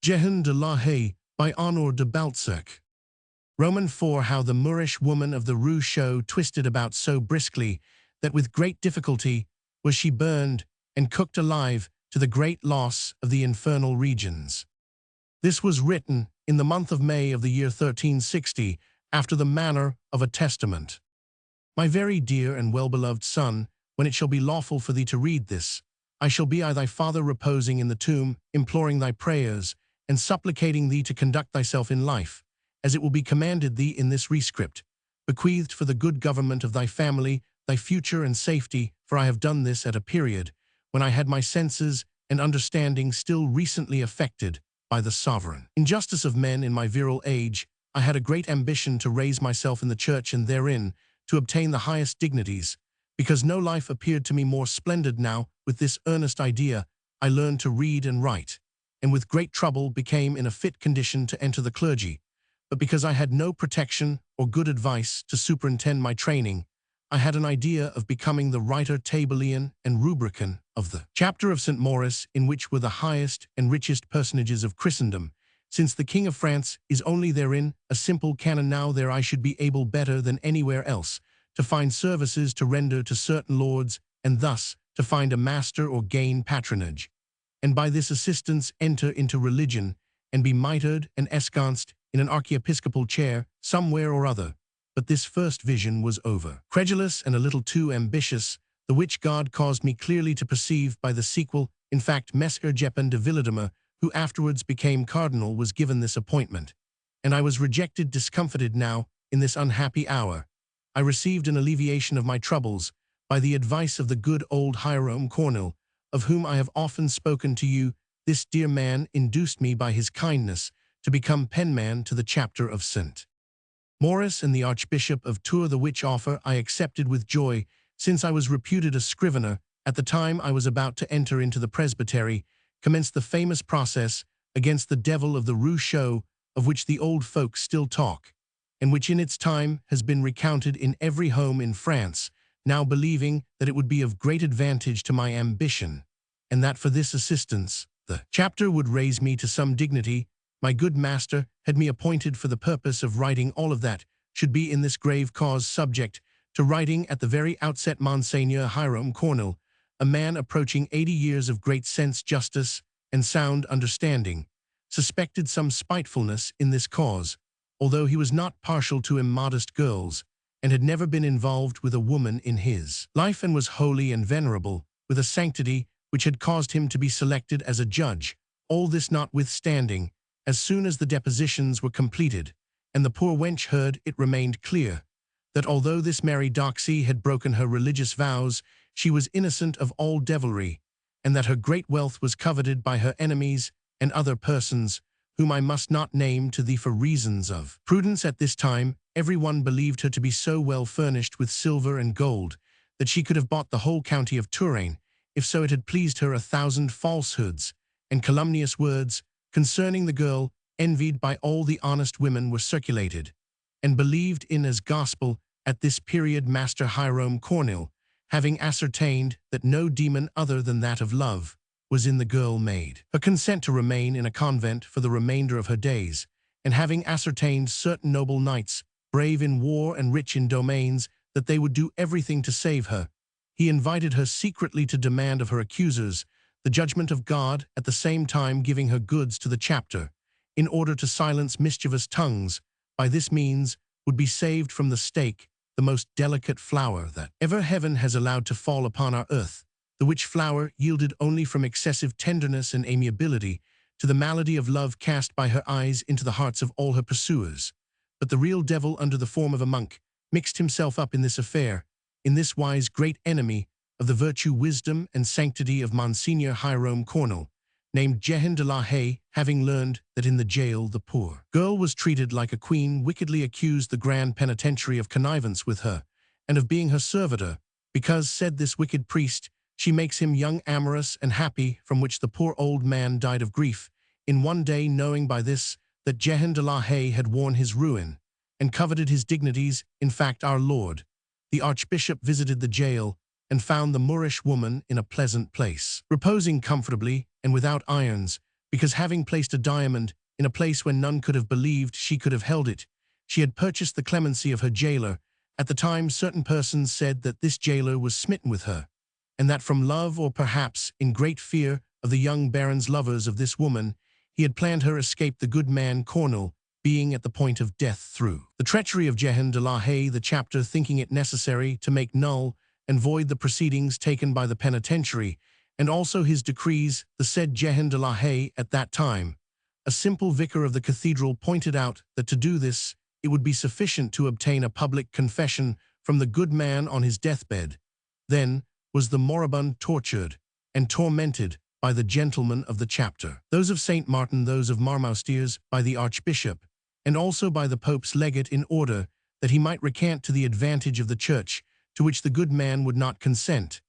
Jehan de la Haye by Honoré de Balzac. Roman 4. How the Moorish woman of the Rue Chaux twisted about so briskly that with great difficulty was she burned and cooked alive to the great loss of the infernal regions. This was written in the month of May of the year 1360, after the manner of a testament. My very dear and well-beloved son, when it shall be lawful for thee to read this, I shall be thy father reposing in the tomb, imploring thy prayers, and supplicating thee to conduct thyself in life, as it will be commanded thee in this rescript, bequeathed for the good government of thy family, thy future and safety, for I have done this at a period when I had my senses and understanding still recently affected by the sovereign injustice of men. In my virile age, I had a great ambition to raise myself in the church and therein to obtain the highest dignities, because no life appeared to me more splendid. Now, with this earnest idea, I learned to read and write, and with great trouble became in a fit condition to enter the clergy. But because I had no protection or good advice to superintend my training, I had an idea of becoming the writer tabellion and rubrican of the chapter of St. Maurice, in which were the highest and richest personages of Christendom, since the King of France is only therein a simple canon. Now there I should be able better than anywhere else to find services to render to certain lords, and thus to find a master or gain patronage, and by this assistance enter into religion, and be mitred and ensconced in an archiepiscopal chair somewhere or other. But this first vision was over. Credulous and a little too ambitious, the which God caused me clearly to perceive by the sequel. In fact, Messer Jehan de Villedimer, who afterwards became cardinal, was given this appointment, and I was rejected, discomfited. Now, in this unhappy hour, I received an alleviation of my troubles by the advice of the good old Hiram Cornell, of whom I have often spoken to you. This dear man induced me by his kindness to become penman to the chapter of St. Maurice and the Archbishop of Tours, the which offer I accepted with joy, since I was reputed a scrivener. At the time I was about to enter into the presbytery, commenced the famous process against the devil of the Rue Chaux, of which the old folks still talk, and which in its time has been recounted in every home in France, now believing that it would be of great advantage to my ambition, and that for this assistance the chapter would raise me to some dignity. My good master had me appointed for the purpose of writing all of that should be in this grave cause subject to writing. At the very outset, Monseigneur Hiram Cornell, a man approaching 80 years of great sense, justice, and sound understanding, suspected some spitefulness in this cause, although he was not partial to immodest girls, and had never been involved with a woman in his life, and was holy and venerable, with a sanctity which had caused him to be selected as a judge. All this notwithstanding, as soon as the depositions were completed, and the poor wench heard, it remained clear that although this Mary Doxy had broken her religious vows, she was innocent of all devilry, and that her great wealth was coveted by her enemies and other persons, whom I must not name to thee for reasons of prudence. At this time, every one believed her to be so well furnished with silver and gold that she could have bought the whole county of Touraine, if so it had pleased her. 1,000 falsehoods and calumnious words concerning the girl, envied by all the honest women, were circulated and believed in as gospel. At this period, Master Hiram Cornell, having ascertained that no demon other than that of love was in the girl, made her consent to remain in a convent for the remainder of her days, and having ascertained certain noble knights, brave in war and rich in domains, that they would do everything to save her, he invited her secretly to demand of her accusers the judgment of God, at the same time giving her goods to the chapter, in order to silence mischievous tongues. By this means would be saved from the stake the most delicate flower that ever heaven has allowed to fall upon our earth, the which flower yielded only from excessive tenderness and amiability to the malady of love cast by her eyes into the hearts of all her pursuers. But the real devil, under the form of a monk, mixed himself up in this affair, in this wise great enemy of the virtue, wisdom, and sanctity of Monseigneur Hiram Cornell, named Jehan de la Haye, having learned that in the jail the poor girl was treated like a queen, wickedly accused the grand penitentiary of connivance with her, and of being her servitor, because, said this wicked priest, she makes him young, amorous, and happy, from which the poor old man died of grief in one day, knowing by this that Jehan de la Haye had worn his ruin, and coveted his dignities. In fact, our Lord, the Archbishop, visited the jail, and found the Moorish woman in a pleasant place, reposing comfortably and without irons, because having placed a diamond in a place where none could have believed she could have held it, she had purchased the clemency of her jailer. At the time, certain persons said that this jailer was smitten with her, and that from love, or perhaps in great fear of the young baron's lovers of this woman, he had planned her escape, the good man Cornel being at the point of death through the treachery of Jehan de la Haye, the chapter thinking it necessary to make null and void the proceedings taken by the penitentiary, and also his decrees. The said Jehan de la Haye, at that time a simple vicar of the cathedral, pointed out that to do this it would be sufficient to obtain a public confession from the good man on his deathbed. Then was the moribund tortured and tormented by the gentlemen of the chapter, those of St. Martin, those of Marmoustiers, by the archbishop, and also by the Pope's legate, in order that he might recant to the advantage of the church, to which the good man would not consent.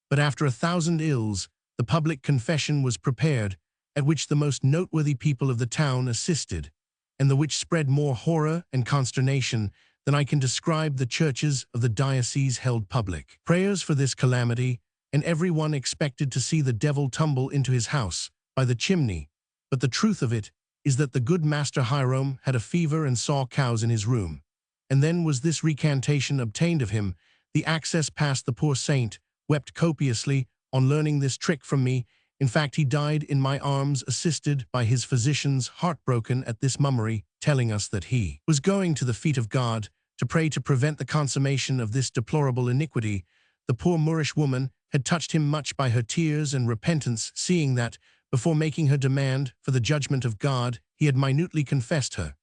But after 1,000 ills, the public confession was prepared, at which the most noteworthy people of the town assisted, and the which spread more horror and consternation than I can describe. The churches of the diocese held public prayers for this calamity, and every one expected to see the devil tumble into his house by the chimney. But the truth of it is that the good Master Hiram had a fever and saw cows in his room. And then was this recantation obtained of him. The access passed. The poor saint wept copiously on learning this trick from me. In fact, he died in my arms, assisted by his physicians, heartbroken at this mummery, telling us that he was going to the feet of God to pray to prevent the consummation of this deplorable iniquity. The poor Moorish woman had touched him much by her tears and repentance, seeing that, before making her demand for the judgment of God, he had minutely confessed her,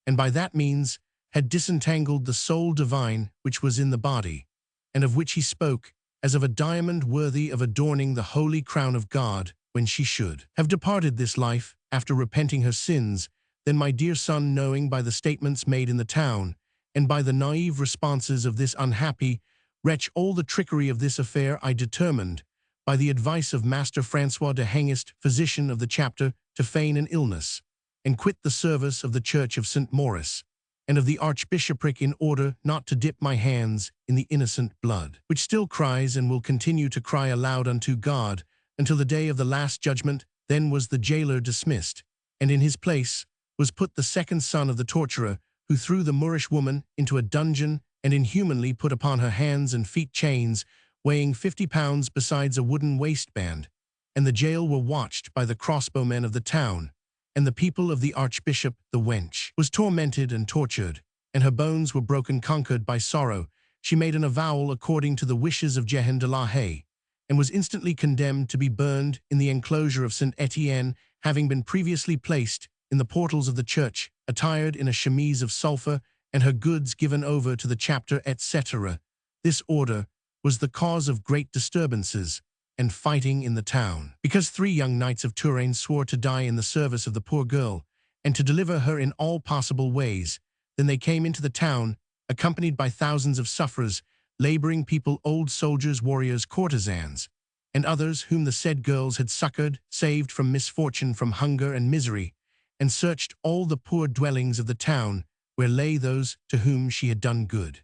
and by that means had disentangled the soul divine which was in the body, and of which he spoke as of a diamond worthy of adorning the holy crown of God, when she should have departed this life after repenting her sins. Then, my dear son, knowing by the statements made in the town, and by the naive responses of this unhappy wretch all the trickery of this affair, I determined, by the advice of Master Francois de Hangest, physician of the chapter, to feign an illness, and quit the service of the Church of St. Maurice, and of the archbishopric, in order not to dip my hands in the innocent blood, which still cries and will continue to cry aloud unto God, until the day of the last judgment. Then was the jailer dismissed, and in his place was put the second son of the torturer, who threw the Moorish woman into a dungeon, and inhumanly put upon her hands and feet chains weighing 50 pounds, besides a wooden waistband. And the jail were watched by the crossbowmen of the town, and the people of the archbishop. The wench was tormented and tortured, and her bones were broken. Conquered by sorrow, she made an avowal according to the wishes of Jehan de la Haye, and was instantly condemned to be burned in the enclosure of St. Etienne, having been previously placed in the portals of the church, attired in a chemise of sulphur, and her goods given over to the chapter, etc. This order was the cause of great disturbances and fighting in the town, because 3 young knights of Touraine swore to die in the service of the poor girl, and to deliver her in all possible ways. Then they came into the town, accompanied by thousands of sufferers, laboring people, old soldiers, warriors, courtesans, and others whom the said girls had succored, saved from misfortune, from hunger and misery, and searched all the poor dwellings of the town, where lay those to whom she had done good.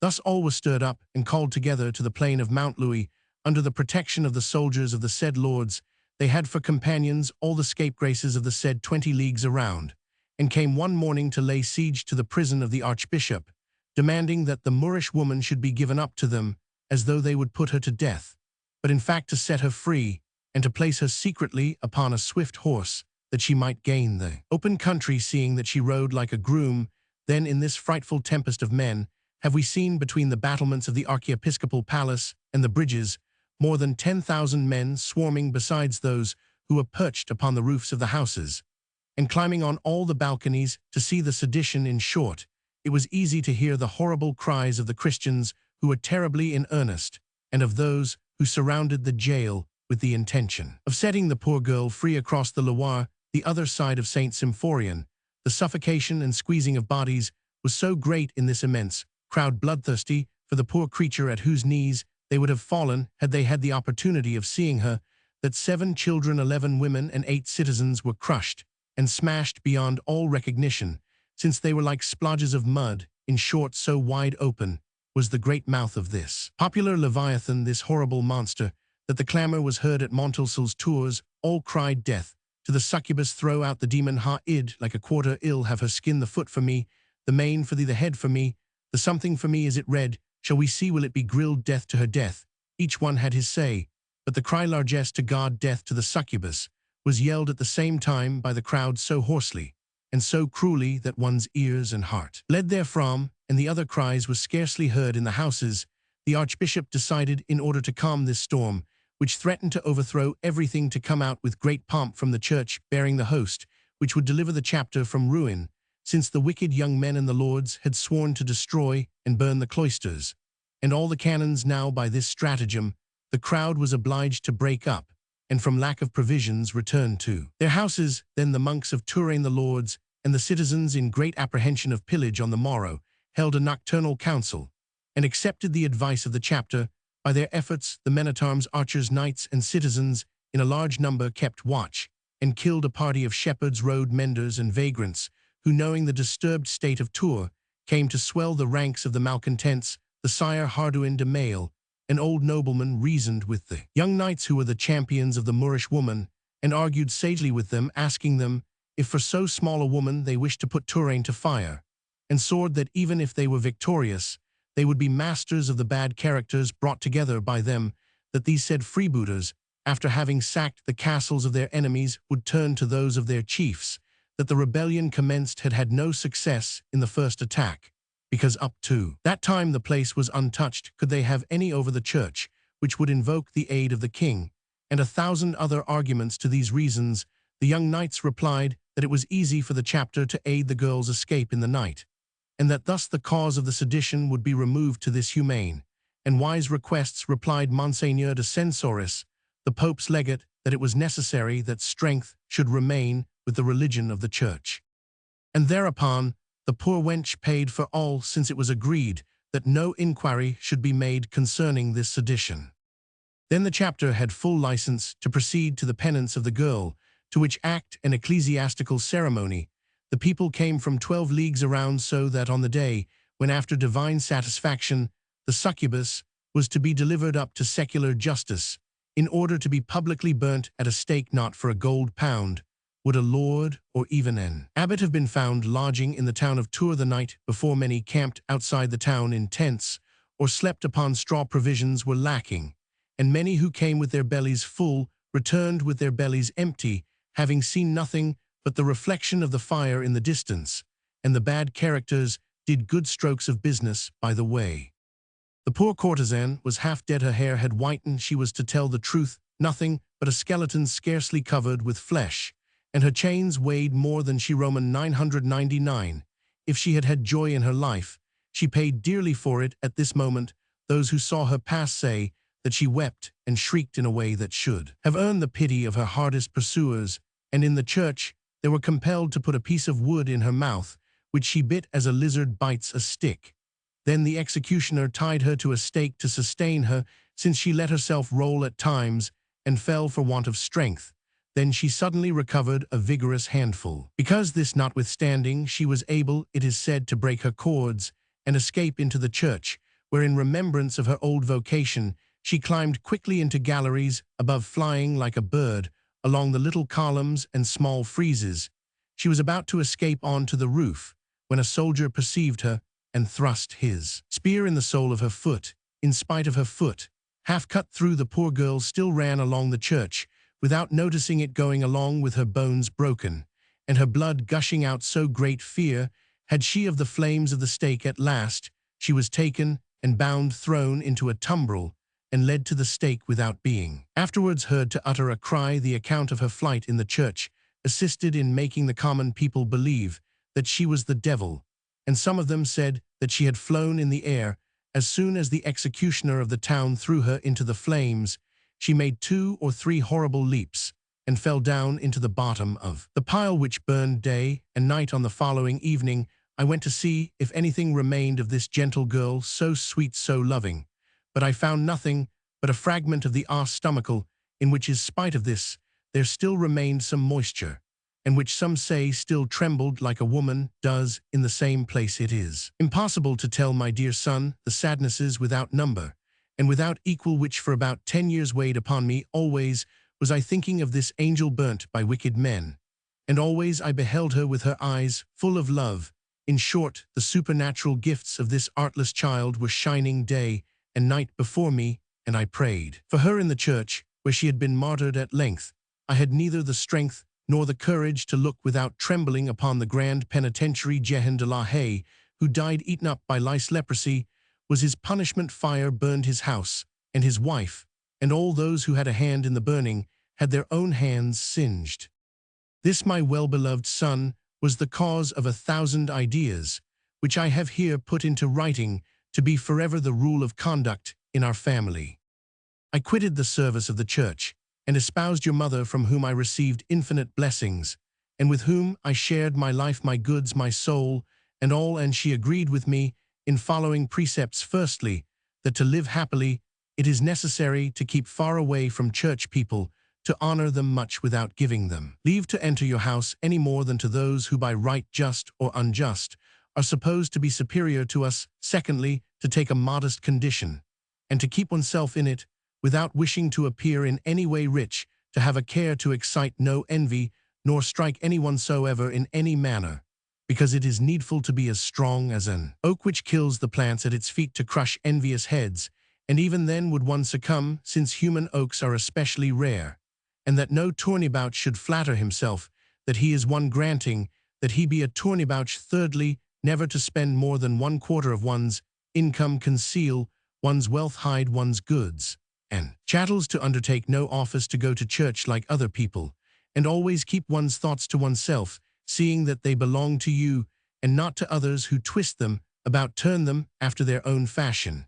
Thus all were stirred up and called together to the plain of Mount Louis, under the protection of the soldiers of the said lords. They had for companions all the scapegraces of the said 20 leagues around, and came one morning to lay siege to the prison of the archbishop, demanding that the Moorish woman should be given up to them, as though they would put her to death, but in fact to set her free, and to place her secretly upon a swift horse, that she might gain the open country, seeing that she rode like a groom. Then in this frightful tempest of men have we seen, between the battlements of the archiepiscopal palace and the bridges, more than 10,000 men swarming, besides those who were perched upon the roofs of the houses, and climbing on all the balconies to see the sedition. In short, it was easy to hear the horrible cries of the Christians, who were terribly in earnest, and of those who surrounded the jail with the intention of setting the poor girl free across the Loire, the other side of St. Symphorien. The suffocation and squeezing of bodies was so great in this immense crowd, bloodthirsty for the poor creature at whose knees they would have fallen had they had the opportunity of seeing her, that 7 children, 11 women, and 8 citizens were crushed and smashed beyond all recognition, since they were like splodges of mud. In short, so wide open was the great mouth of this popular Leviathan, this horrible monster, that the clamor was heard at Montalcil's Tours. All cried death To the succubus throw out the demon ha-id, like a quarter ill have her skin the foot for me, the mane for thee, the head for me, the something for me is it red, shall we see will it be grilled death to her death. Each one had his say, but the cry largesse to God death to the succubus was yelled at the same time by the crowd so hoarsely and so cruelly that one's ears and heart bled therefrom, and the other cries were scarcely heard in the houses. The archbishop decided, in order to calm this storm, which threatened to overthrow everything, to come out with great pomp from the church, bearing the host, which would deliver the chapter from ruin, since the wicked young men and the lords had sworn to destroy and burn the cloisters. And all the canons now, by this stratagem, the crowd was obliged to break up, and from lack of provisions return to their houses. Then the monks of Touraine, the lords, and the citizens, in great apprehension of pillage on the morrow, held a nocturnal council, and accepted the advice of the chapter. By their efforts, the men-at-arms, archers, knights, and citizens, in a large number, kept watch, and killed a party of shepherds, road menders, and vagrants, who, knowing the disturbed state of Tours, came to swell the ranks of the malcontents. The Sire Hardouin de Maille, an old nobleman, reasoned with the young knights who were the champions of the Moorish woman, and argued sagely with them, asking them if for so small a woman they wished to put Touraine to fire, and swore that even if they were victorious, they would be masters of the bad characters brought together by them, that these said freebooters, after having sacked the castles of their enemies, would turn to those of their chiefs, that the rebellion commenced had had no success in the first attack, because up to that time the place was untouched, could they have any over the church, which would invoke the aid of the king, and 1,000 other arguments to these reasons. The young knights replied that it was easy for the chapter to aid the girl's escape in the night, and that thus the cause of the sedition would be removed to this humane and wise requests. Replied Monseigneur de Censoris, the Pope's legate, that it was necessary that strength should remain with the religion of the church. And thereupon the poor wench paid for all, since it was agreed that no inquiry should be made concerning this sedition. Then the chapter had full license to proceed to the penance of the girl, to which act and ecclesiastical ceremony the people came from 12 leagues around, so that on the day when, after divine satisfaction, the succubus was to be delivered up to secular justice, in order to be publicly burnt at a stake, not for a gold pound would a lord or even an abbot have been found lodging in the town of Tours the night before. Many camped outside the town in tents, or slept upon straw. Provisions were lacking, and many who came with their bellies full returned with their bellies empty, having seen nothing but the reflection of the fire in the distance, and the bad characters did good strokes of business by the way. The poor courtesan was half dead, her hair had whitened, she was, to tell the truth, nothing but a skeleton scarcely covered with flesh, and her chains weighed more than she Roman 999. If she had had joy in her life, she paid dearly for it at this moment. Those who saw her pass say that she wept and shrieked in a way that should have earned the pity of her hardest pursuers, and in the church they were compelled to put a piece of wood in her mouth, which she bit as a lizard bites a stick. Then the executioner tied her to a stake to sustain her, since she let herself roll at times and fell for want of strength. Then she suddenly recovered a vigorous handful. Because this notwithstanding, she was able, it is said, to break her cords and escape into the church, where, in remembrance of her old vocation, she climbed quickly into galleries above, flying like a bird along the little columns and small friezes. She was about to escape on to the roof, when a soldier perceived her and thrust his spear in the sole of her foot. In spite of her foot, half cut through, the poor girl still ran along the church, without noticing it, going along with her bones broken, and her blood gushing out. So great fear had she of the flames of the stake. At last she was taken and bound, thrown into a tumbrel, and led to the stake without being afterwards heard to utter a cry. The account of her flight in the church assisted in making the common people believe that she was the devil, and some of them said that she had flown in the air. As soon as the executioner of the town threw her into the flames, she made 2 or 3 horrible leaps, and fell down into the bottom of the pile, which burned day and night. On the following evening I went to see if anything remained of this gentle girl, so sweet, so loving, but I found nothing but a fragment of the os stomachical, in which, in spite of this, there still remained some moisture, and which some say still trembled like a woman does in the same place. It is impossible to tell, my dear son, the sadnesses without number and without equal which for about 10 years weighed upon me, always was I thinking of this angel burnt by wicked men, and always I beheld her with her eyes full of love. In short, the supernatural gifts of this artless child were shining day and night before me, and I prayed for her in the church, where she had been martyred at length. I had neither the strength nor the courage to look without trembling upon the grand penitentiary Jehan de la Haye, who died eaten up by lice leprosy. Was his punishment fire burned his house, and his wife, and all those who had a hand in the burning, had their own hands singed. This my well-beloved son was the cause of 1,000 ideas, which I have here put into writing to be forever the rule of conduct in our family. I quitted the service of the church, and espoused your mother, from whom I received infinite blessings, and with whom I shared my life, my goods, my soul, and all, and she agreed with me in following precepts. Firstly, that to live happily, it is necessary to keep far away from church people, to honor them much without giving them leave to enter your house any more than to those who by right, just or unjust, are supposed to be superior to us. Secondly, to take a modest condition, and to keep oneself in it, without wishing to appear in any way rich, to have a care to excite no envy, nor strike anyone soever in any manner, because it is needful to be as strong as an oak which kills the plants at its feet to crush envious heads, and even then would one succumb, since human oaks are especially rare, and that no tournibouch should flatter himself that he is one, granting that he be a tournibouch. Thirdly, never to spend more than 1/4 of one's income, conceal one's wealth, hide one's goods and chattels, to undertake no office, to go to church like other people, and always keep one's thoughts to oneself, seeing that they belong to you, and not to others who twist them about, turn them after their own fashion,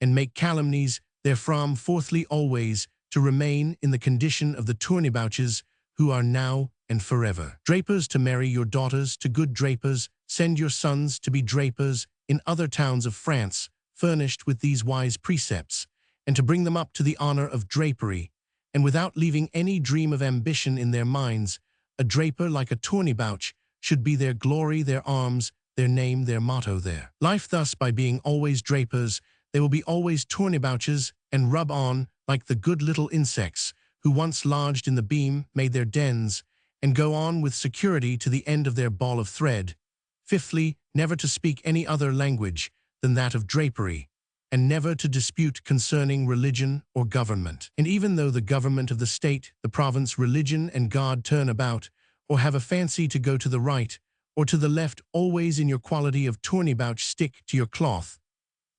and make calumnies therefrom. Fourthly, always to remain in the condition of the tournibouches, who are now and forever drapers, to marry your daughters to good drapers, send your sons to be drapers in other towns of France, furnished with these wise precepts, and to bring them up to the honor of drapery, and without leaving any dream of ambition in their minds. A draper, like a tournibouch, should be their glory, their arms, their name, their motto, their life. Thus, by being always drapers, they will be always tournibouches, and rub on like the good little insects who once lodged in the beam, made their dens, and go on with security to the end of their ball of thread. Fifthly, never to speak any other language than that of drapery, and never to dispute concerning religion or government. And even though the government of the state, the province, religion, and God turn about, or have a fancy to go to the right or to the left, always in your quality of tournibouch stick to your cloth.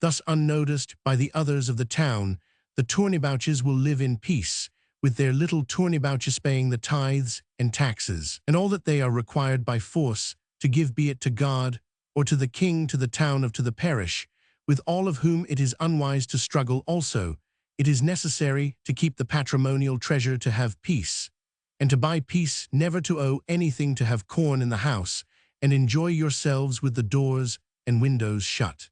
Thus, unnoticed by the others of the town, the tournibouches will live in peace, with their little tournibouches paying the tithes and taxes, and all that they are required by force to give, be it to God, or to the king, to the town, to the parish, with all of whom it is unwise to struggle. Also, it is necessary to keep the patrimonial treasure, to have peace, and to buy peace, never to owe anything, to have corn in the house, and enjoy yourselves with the doors and windows shut.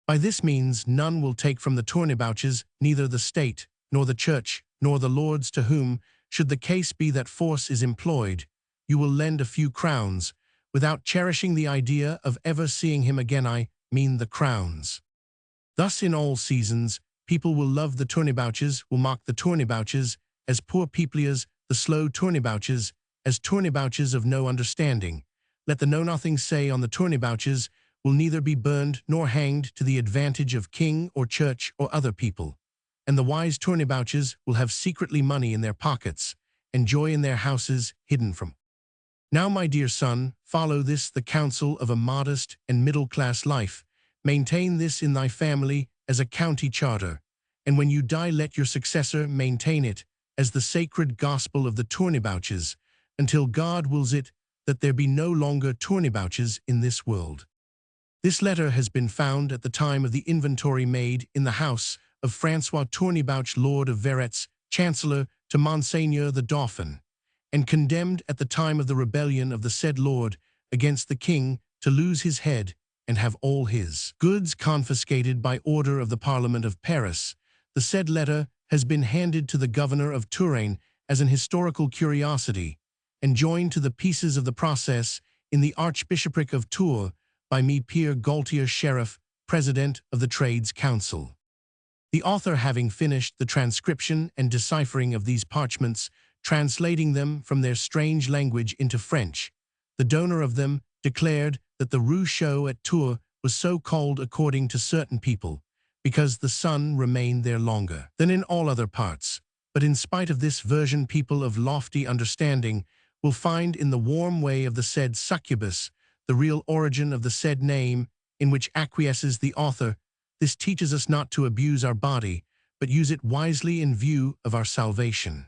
By this means none will take from the tournibouches, neither the state, nor the church, nor the lords, to whom, should the case be that force is employed, you will lend a few crowns, without cherishing the idea of ever seeing him again. I mean the crowns. Thus, in all seasons, people will love the tournibouches, will mock the tournibouches, as poor peopliers, the slow tournibouches, as tournibouches of no understanding. Let the know-nothing say on the tournibouches, will neither be burned nor hanged to the advantage of king or church or other people. And the wise tournibouches will have secretly money in their pockets, and joy in their houses hidden from. Now, my dear son, follow this, the counsel of a modest and middle-class life. Maintain this in thy family as a county charter, and when you die let your successor maintain it as the sacred gospel of the tournibouches, until God wills it that there be no longer tournibouches in this world. This letter has been found at the time of the inventory made in the house of Francois Tournibouch, Lord of Verets, Chancellor to Monseigneur the Dauphin, and condemned at the time of the rebellion of the said Lord against the king to lose his head and have all his goods confiscated by order of the Parliament of Paris. The said letter has been handed to the governor of Touraine as an historical curiosity, and joined to the pieces of the process in the Archbishopric of Tours by me, Pierre Gaultier, Sheriff, President of the Trades Council. The author, having finished the transcription and deciphering of these parchments, translating them from their strange language into French, the donor of them declared that the Rue Chaude at Tours was so called according to certain people, because the sun remained there longer than in all other parts. But in spite of this version, people of lofty understanding will find in the warm way of the said succubus the real origin of the said name, in which acquiesces the author. This teaches us not to abuse our body, but use it wisely in view of our salvation.